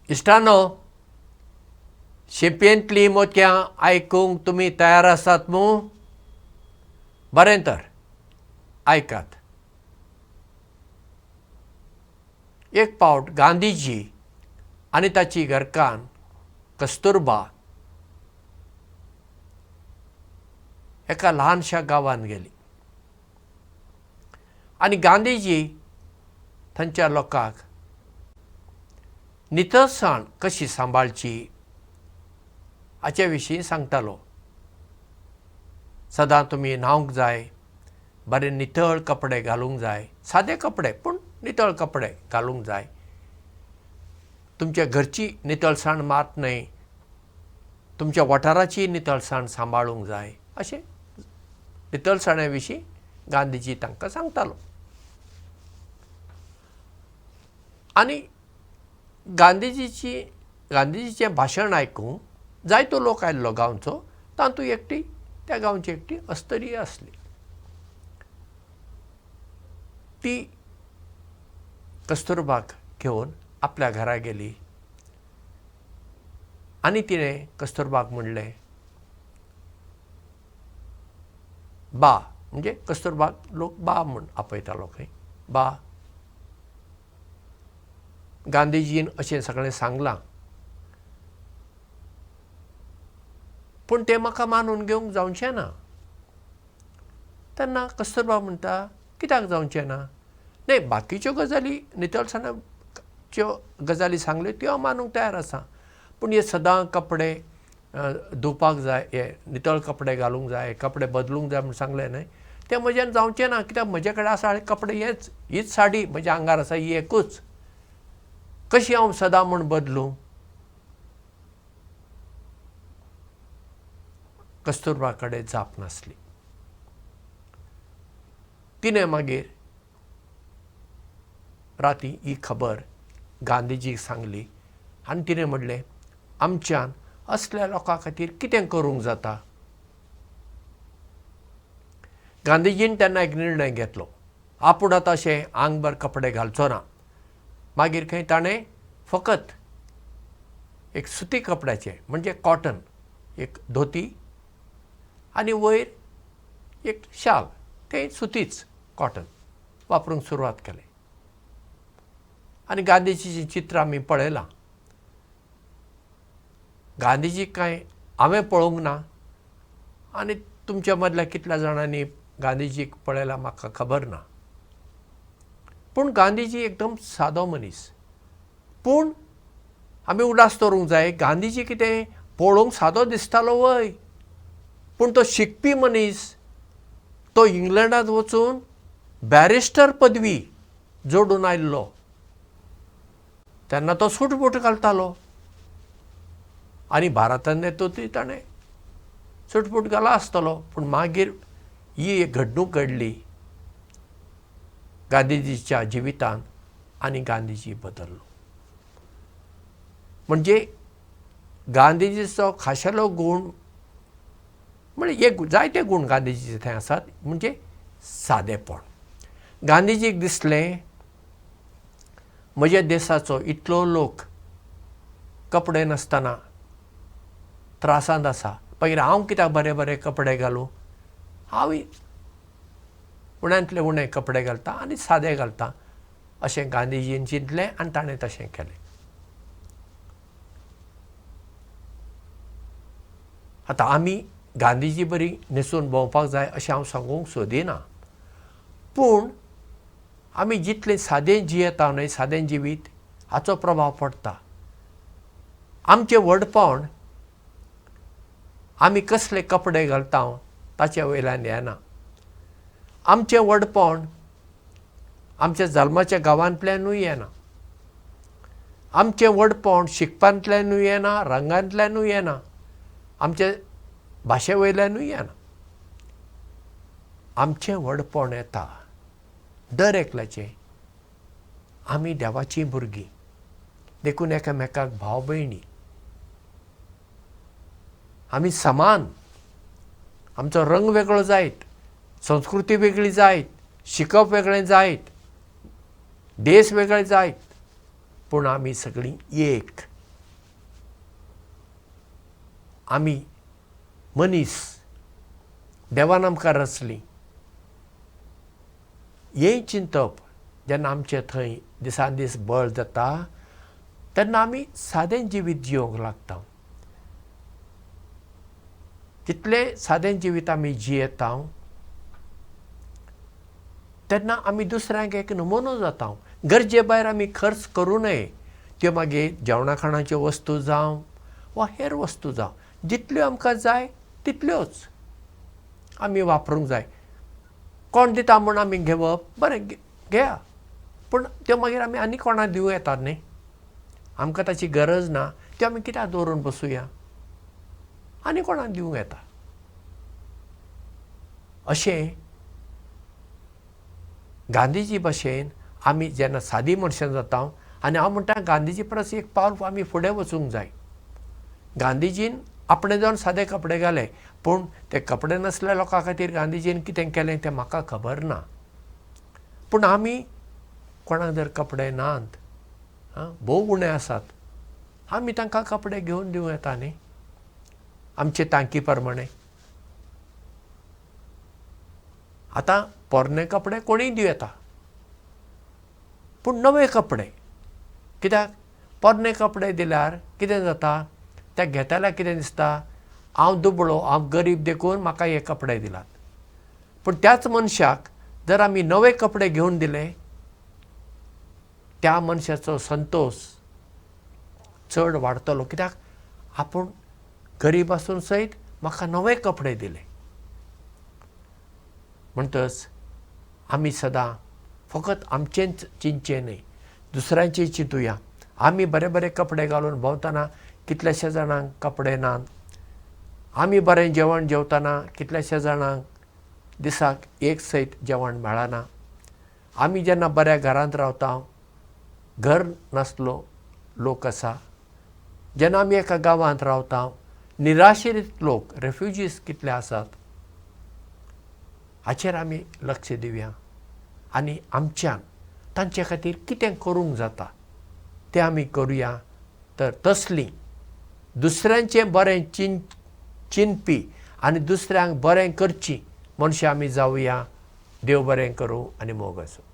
इश्टानो, शिंपयेंतलीं मोतयां आयकूंक तुमी तयार आसात मूं? बरें तर आयकात. एक फावट गांधीजी आनी ताची घरकान्न कस्तुरबा एका ल्हानशा गांवांत गेली आनी गांधीजी थंयच्या लोकांक नितळसाण कशी सांबाळची हाचे विशीं सांगतालो. सदां तुमी न्हावंक जाय, बरे नितळ कपडे घालूंक जाय, सादे कपडे पूण नितळ कपडे घालूंक जाय. तुमच्या घरची नितळसाण मात न्हय, तुमच्या वाठाराची नितळसाण सांबाळूंक जाय, अशें नितळसाणे विशीं गांधीजी तांकां सांगतालो. आनी गांधीजीचें भाशण आयकूंक जायतो लोक आयिल्लो गांवचो. तातूंत त्या गांवची एकटी अस्तरी आसली. ती कस्तुरबाक घेवन आपल्या घरा गेली आनी तिणें कस्तुरबाक म्हणलें, बा, म्हणजे कस्तुरबाक लोक बा म्हूण आपयतालो खंय, बा, गांधीजीन अशें सगळें सांगलां, पूण तें म्हाका मानून घेवंक जावचें ना. तेन्ना कस्तुरबा म्हणटा, कित्याक जावचें ना? न्हय, बाकीच्यो गजाली नितळसाणाच्यो गजाली सांगल्यो त्यो हांव मानूंक तयार आसां, पूण हे सदां कपडे धुवपाक जाय, हे नितळ कपडे घालूंक जाय, कपडे बदलूंक जाय म्हूण सांगलें न्हय, तें म्हज्यान जावचें ना. कित्याक म्हजे कडेन आसा कपडे हीच साडी म्हज्या आंगार आसा, ही एकूच. कशी हांव सदां म्हूण बदलूं? कस्तुरबा कडेन जाप नासली. तिणें मागीर राती ही खबर गांधीजीक सांगली आनी तिणें म्हणलें, आमच्यान असल्या लोकां खातीर कितें करूंक जाता? गांधीजीन तेन्ना एक निर्णय घेतलो. आपूण आतां अशें आंगभर कपडे घालचो ना. मागीर खंय ताणें फकत एक सुती कपड्याचे, म्हणजे कॉटन, एक धोती आनी वयर एक शाल, तें सुतीच कॉटन वापरूंक सुरवात केलें. आनी गांधीजीचें चित्र आमी पळयलां. गांधीजी कांय हांवें पळोवंक ना आनी तुमच्या मदल्या कितल्या जाणांनी गांधीजीक पळयलां म्हाका खबर ना. पूण गांधीजी एकदम सादो मनीस. पूण आमी उडास दवरूंक जाय, गांधीजी कितें पळोवंक सादो दिसतालो वय, पूण तो शिकपी मनीस. तो इंग्लंडांत वचून बॅरिस्टर पदवी जोडून आयिल्लो. तेन्ना तो सूट बूट घालतालो आनी भारतांत येतूंतय ताणें सूट बूट घाला आसतलो. पूण मागीर ही एक घडणूक घडली गांधीजीच्या जिवितांत आनी गांधीजी बदल्लो. म्हणजे गांधीजीचो खाशेलो गूण, म्हणजे जायते गूण गांधीजीचे थंय आसात, म्हणजे सादेपण. गांधीजीक दिसलें, म्हज्या देशाचो इतलो लोक कपडे नासतना त्रासांत आसा, मागीर हांव कित्याक बरे बरे कपडे घालूं? हांवूय उण्यांतले उणे कपडे घालतां आनी सादे घालतां, अशें गांधीजीन चिंतलें आनी ताणें तशें केलें. आतां आमी गांधीजी बरी न्हेसून भोंवपाक जाय अशें हांव सांगूंक सोदिना, पूण आमी जितलें सादें जियेता न्हय, सादें जिवीत, हाचो प्रभाव पडटा. आमचें व्हडपण आमी कसले कपडे घालता ताचे वयल्यान येना. आमचें व्हडपण आमच्या जल्माच्या गांवांतल्यानूय येना. आमचें व्हडपण शिकपांतल्यानूय येना, रंगांतल्यानूय येना, आमचे भाशे वयल्यानूय येना. आमचें व्हडपण येता दर एकल्याचें आमी देवाचीं भुरगीं, देखून एकामेकाक भाव भयणी. आमी समान. आमचो रंग वेगळो जायत, संस्कृती वेगळी जायत, शिकप वेगळें जायत, देश वेगळे जायत, पूण आमी सगळीं एक. आमी मनीस देवान आमकां रचली हें चिंतप जेन्ना आमचें थंय दिसान दीस बळ जाता तेन्ना आमी सादें जिवीत जियोंक लागता. जितलें सादें जिवीत आमी जियेता तेन्ना आमी दुसऱ्यांक एक नमुनो जाता. गरजे भायर आमी खर्च करूं नये. त्यो मागीर जेवणा खाणाच्यो वस्तू जावं वा हेर वस्तू जावं जितल्यो आमकां जाय तितल्योच आमी वापरूंक जाय. कोण दिता म्हूण आमी घेवप बरें घेया पूण त्यो मागीर आमी आनी कोणाक दिवं येतात न्ही. आमकां ताची गरज ना त्यो आमी कित्याक दवरून बसुया आनी कोणाक दिवंक येता. अशें गांधीजी भशेन आमी जेन्ना सादी मनशां जाता आनी हांव म्हणटा गांधीजी परस एक पावल आमी फुडें वचूंक जाय. गांधीजीन आपणे जावन सादे कपडे घाले पूण ते कपडे नासल्या लोकां खातीर गांधीजीन कितें केलें तें म्हाका खबर ना. पूण आमी कोणाक जर कपडे नात भोव उणे आसात आमी तांकां कपडे घेवन दिवं येता न्ही आमचे तांकी प्रमाणे. आतां पोरणे कपडे कोणीय दिवं येता पूण नवे कपडे कित्याक पोरणे कपडे दिल्यार कितें जाता ते घेतल्यार कितें दिसता हांव दुबळो हांव गरीब देखून म्हाका हे कपडे दिलात. पूण त्याच मनशाक जर आमी नवे कपडे घेवन दिले त्या मनशाचो संतोश चड वाडटलो कित्याक आपूण गरीब आसून सयत म्हाका नवे कपडे दिले. म्हणटच आमी सदां फकत आमचेंच चिंतचें न्ही दुसऱ्यांचें चिंतुया. आमी बरे बरे कपडे घालून भोंवतना कितलेशे जाणांक कपडे नात. आमी बरें जेवण जेवतना कितलेशे जाणांक दिसाक एक सयत जेवण मेळना. आमी जेन्ना बऱ्या घरांत रावता घर नासलो लोक आसा. जेन्ना आमी एका गांवांत रावता निराश्रीत लोक रेफ्युजीज कितले आसात हाचेर आमी लक्ष दिवया आनी आमच्यान तांचे खातीर कितें करूंक जाता तें आमी करुया. तर तसलीं दुसऱ्यांचें बरें चिंतपी आनी दुसऱ्यांक बरें करची मनशां आमी जावुया. देव बरें करूं आनी मोग आसूं.